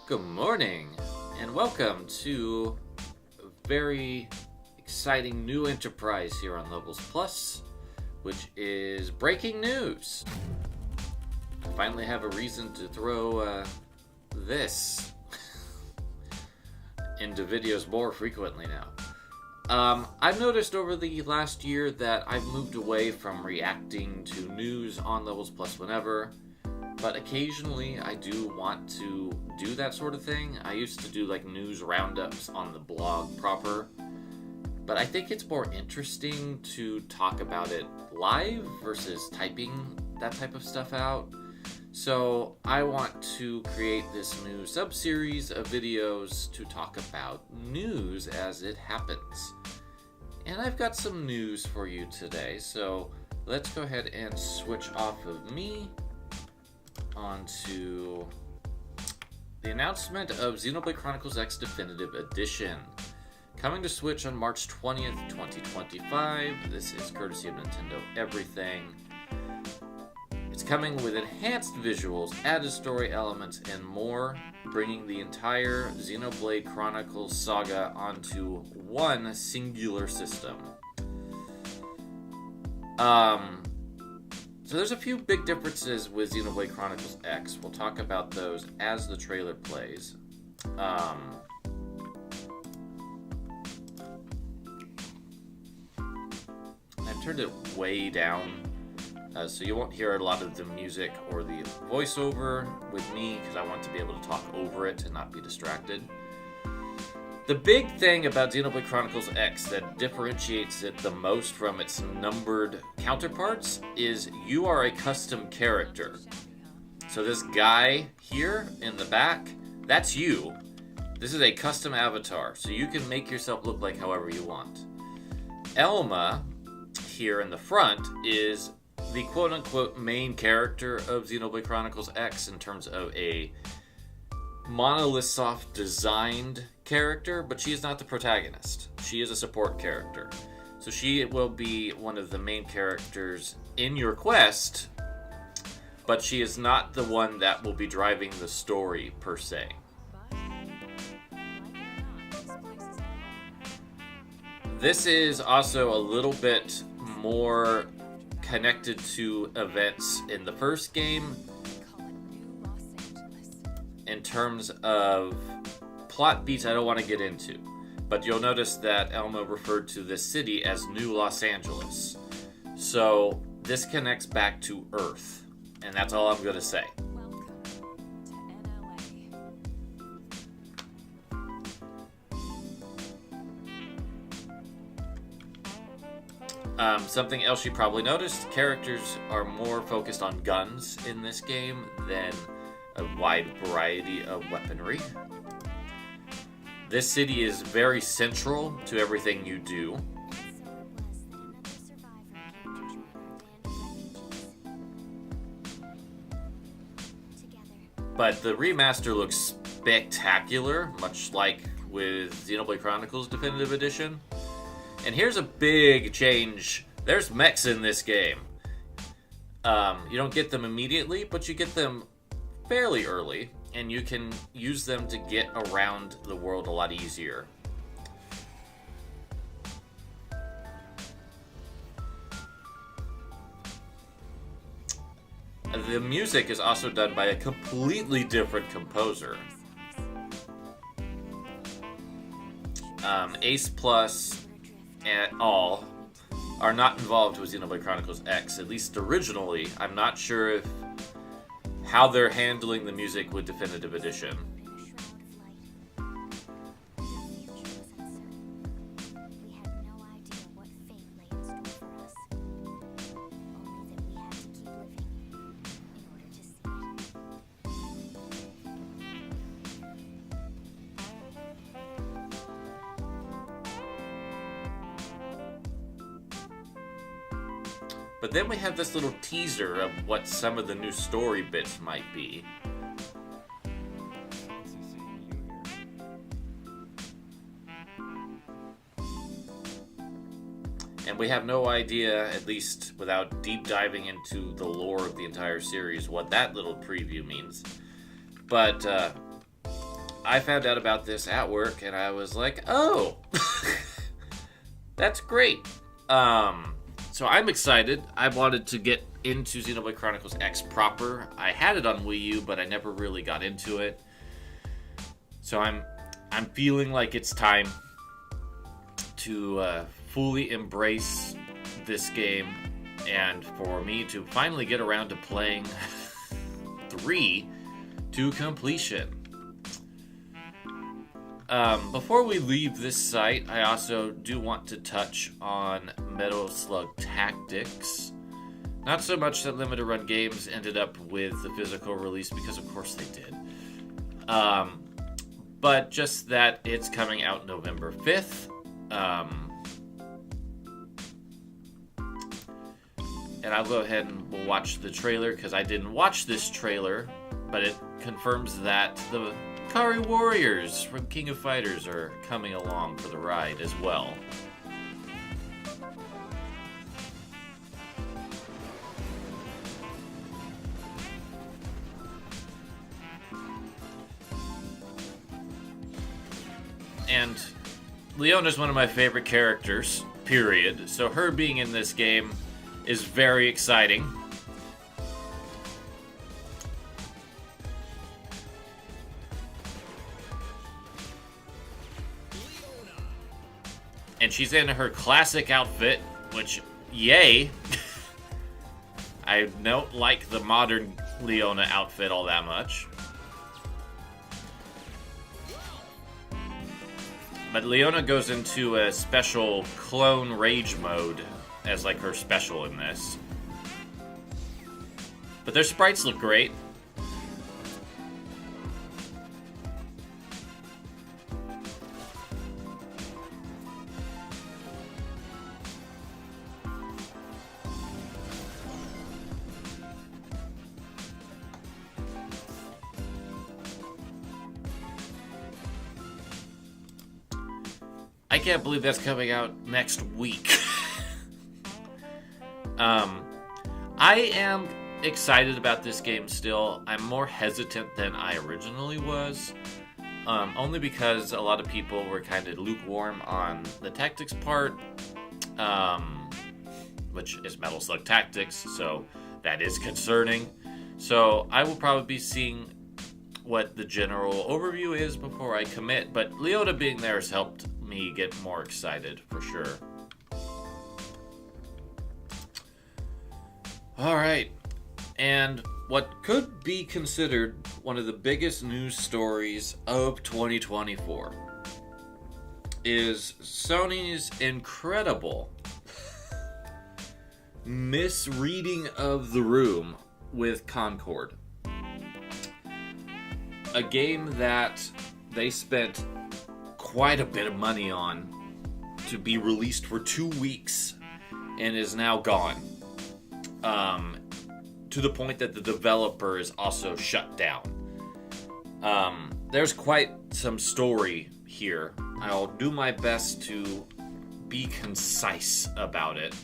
Good morning, and welcome to a very exciting new enterprise here on Levels Plus, which is breaking news. I finally have a reason to throw this into videos more frequently now. I've noticed over the last year that I've moved away from reacting to news on Levels Plus whenever, but occasionally I do want to do that sort of thing. I used to do like news roundups on the blog proper, but I think it's more interesting to talk about it live versus typing that type of stuff out. So I want to create this new sub-series of videos to talk about news as it happens. And I've got some news for you today, so let's go ahead and switch off of me onto the announcement of Xenoblade Chronicles X Definitive Edition. Coming to Switch on March 20th, 2025. This is courtesy of Nintendo Everything. It's coming with enhanced visuals, added story elements, and more, bringing the entire Xenoblade Chronicles saga onto one singular system. So there's a few big differences with Xenoblade Chronicles X. We'll talk about those as the trailer plays. I've turned it way down, so you won't hear a lot of the music or the voiceover with me, because I want to be able to talk over it and not be distracted. The big thing about Xenoblade Chronicles X that differentiates it the most from its numbered counterparts is you are a custom character. So this guy here in the back, that's you. This is a custom avatar, so you can make yourself look like however you want. Elma, here in the front, is the quote-unquote main character of Xenoblade Chronicles X in terms of a Monolith Soft designed character, but she is not the protagonist. She is a support character. So she will be one of the main characters in your quest, but she is not the one that will be driving the story per se. This is also a little bit more connected to events in the first game in terms of plot beats I don't want to get into, but you'll notice that Elma referred to this city as New Los Angeles. So this connects back to Earth, and that's all I'm going to say. Something else you probably noticed, characters are more focused on guns in this game than a wide variety of weaponry. This city is very central to everything you do. But the remaster looks spectacular, much like with Xenoblade Chronicles Definitive Edition. And here's a big change. There's mechs in this game. You don't get them immediately, but you get them fairly early, and you can use them to get around the world a lot easier. The music is also done by a completely different composer. Ace Plus and all are not involved with Xenoblade Chronicles X, at least originally. I'm not sure how they're handling the music with Definitive Edition. But then we have this little teaser of what some of the new story bits might be. And we have no idea, at least without deep diving into the lore of the entire series, what that little preview means. But I found out about this at work, and I was like, oh, that's great. So I'm excited. I wanted to get into Xenoblade Chronicles X proper. I had it on Wii U, but I never really got into it. So I'm feeling like it's time to fully embrace this game, and for me to finally get around to playing 3 to completion. Before we leave this site, I also do want to touch on Metal Slug Tactics. Not so much that limited run games ended up with the physical release, because of course they did. But just that it's coming out November 5th. And I'll go ahead and we'll watch the trailer, because I didn't watch this trailer, but it confirms that the Ikari Warriors from King of Fighters are coming along for the ride as well. And Leona's one of my favorite characters, period. So her being in this game is very exciting. And she's in her classic outfit, which, yay. I don't like the modern Leona outfit all that much. But Leona goes into a special clone rage mode as like her special in this. But their sprites look great. I can't believe that's coming out next week. I am excited about this game still. I'm more hesitant than I originally was. Only because a lot of people were kind of lukewarm on the tactics part, which is Metal Slug Tactics, so that is concerning. So I will probably be seeing what the general overview is before I commit, but Leona being there has helped me get more excited for sure. Alright, and what could be considered one of the biggest news stories of 2024 is Sony's incredible misreading of the room with Concord. A game that they spent quite a bit of money on to be released for 2 weeks and is now gone. To the point that the developer is also shut down. There's quite some story here. I'll do my best to be concise about it.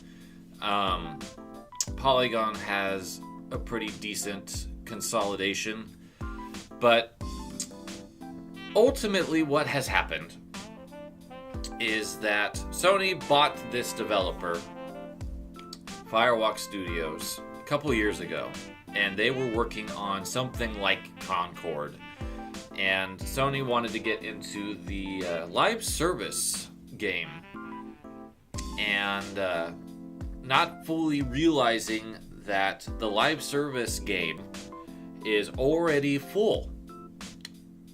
Polygon has a pretty decent consolidation, but ultimately what has happened is that Sony bought this developer, Firewalk Studios, a couple years ago, and they were working on something like Concord, and Sony wanted to get into the live service game, and not fully realizing that the live service game is already full,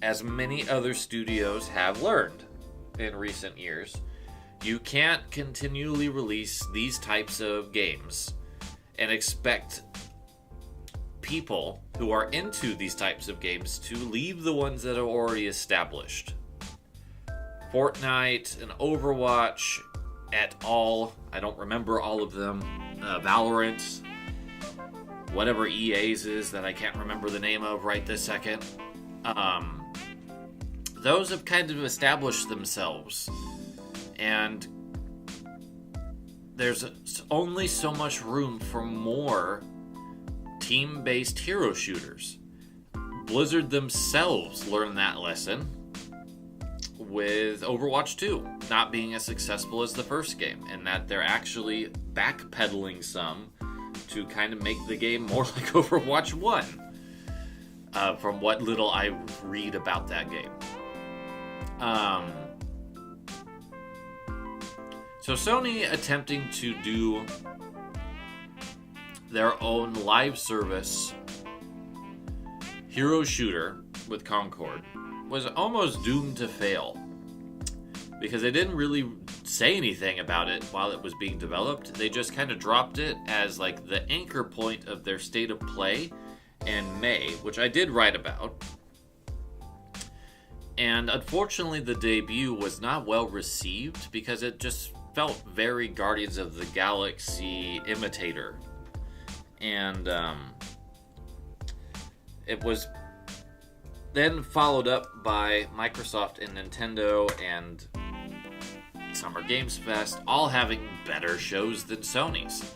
as many other studios have learned in recent years. You can't continually release these types of games and expect people who are into these types of games to leave the ones that are already established. Fortnite and Overwatch et al. I don't remember all of them. Valorant, whatever EA's is that I can't remember the name of right this second. Those have kind of established themselves, and there's only so much room for more team-based hero shooters. Blizzard themselves learned that lesson with Overwatch 2 not being as successful as the first game, and that they're actually backpedaling some to kind of make the game more like Overwatch 1, from what little I read about that game. So Sony attempting to do their own live service hero shooter with Concord was almost doomed to fail, because they didn't really say anything about it while it was being developed. They just kind of dropped it as like the anchor point of their state of play in May, which I did write about. And unfortunately, the debut was not well received because it just felt very Guardians of the Galaxy imitator. And it was then followed up by Microsoft and Nintendo and Summer Games Fest all having better shows than Sony's,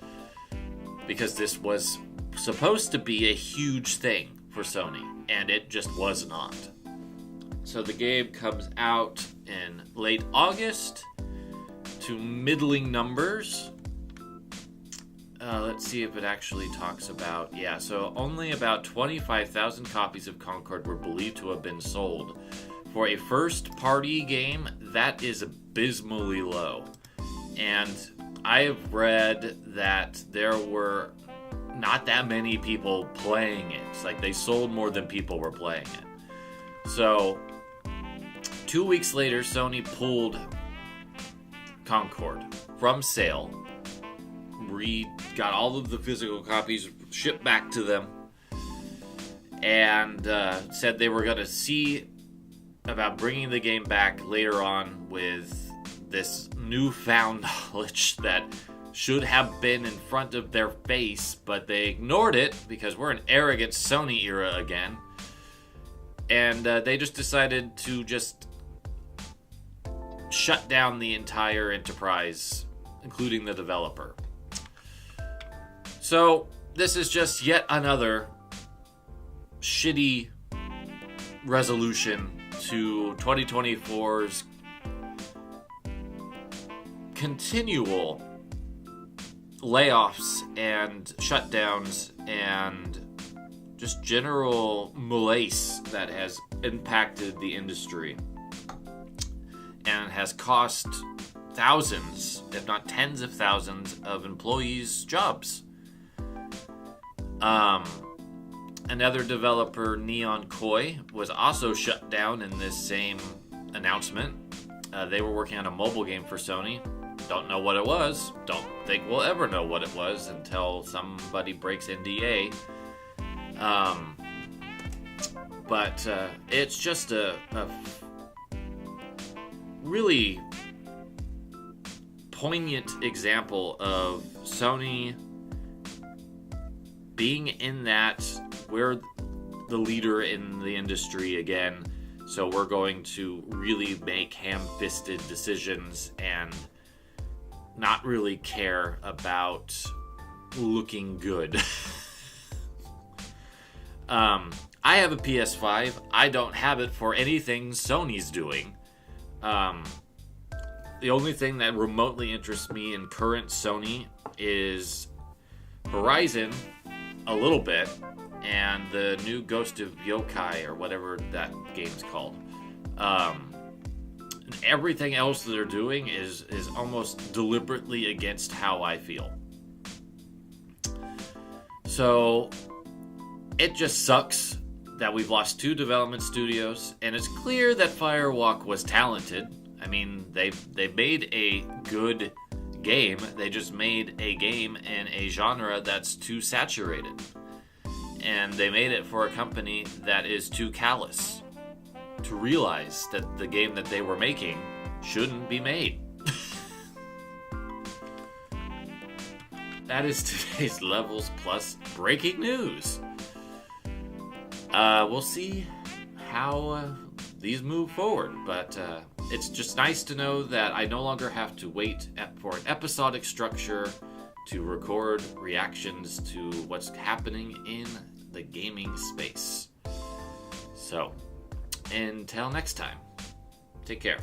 because this was supposed to be a huge thing for Sony, and it just was not. So the game comes out in late August to middling numbers. Let's see if it actually talks about... Yeah, so only about 25,000 copies of Concord were believed to have been sold. For a first-party game, that is abysmally low. And I have read that there were not that many people playing it. It's like they sold more than people were playing it. So, 2 weeks later, Sony pulled Concord from sale. Got all of the physical copies shipped back to them, and said they were going to see about bringing the game back later on with this newfound knowledge that should have been in front of their face, but they ignored it because we're in arrogant Sony era again. And they just decided to just shut down the entire enterprise, including the developer. So, this is just yet another shitty resolution to 2024's continual layoffs and shutdowns and just general malaise that has impacted the industry and has cost thousands, if not tens of thousands, of employees' jobs. Another developer, Neon Koi, was also shut down in this same announcement. They were working on a mobile game for Sony. Don't know what it was. Don't think we'll ever know what it was until somebody breaks NDA. But it's just a really poignant example of Sony being in that we're the leader in the industry again, so we're going to really make ham-fisted decisions and not really care about looking good. I have a PS5. I don't have it for anything Sony's doing. The only thing that remotely interests me in current Sony is Horizon, a little bit, and the new Ghost of Yokai, or whatever that game's called. Everything else that they're doing is almost deliberately against how I feel. So, it just sucks that we've lost 2 development studios, and it's clear that Firewalk was talented. I mean, they made a good game. They just made a game in a genre that's too saturated. And they made it for a company that is too callous to realize that the game that they were making shouldn't be made. That is today's Levels Plus breaking news. We'll see how these move forward, but it's just nice to know that I no longer have to wait for an episodic structure to record reactions to what's happening in the gaming space. So, until next time, Take care.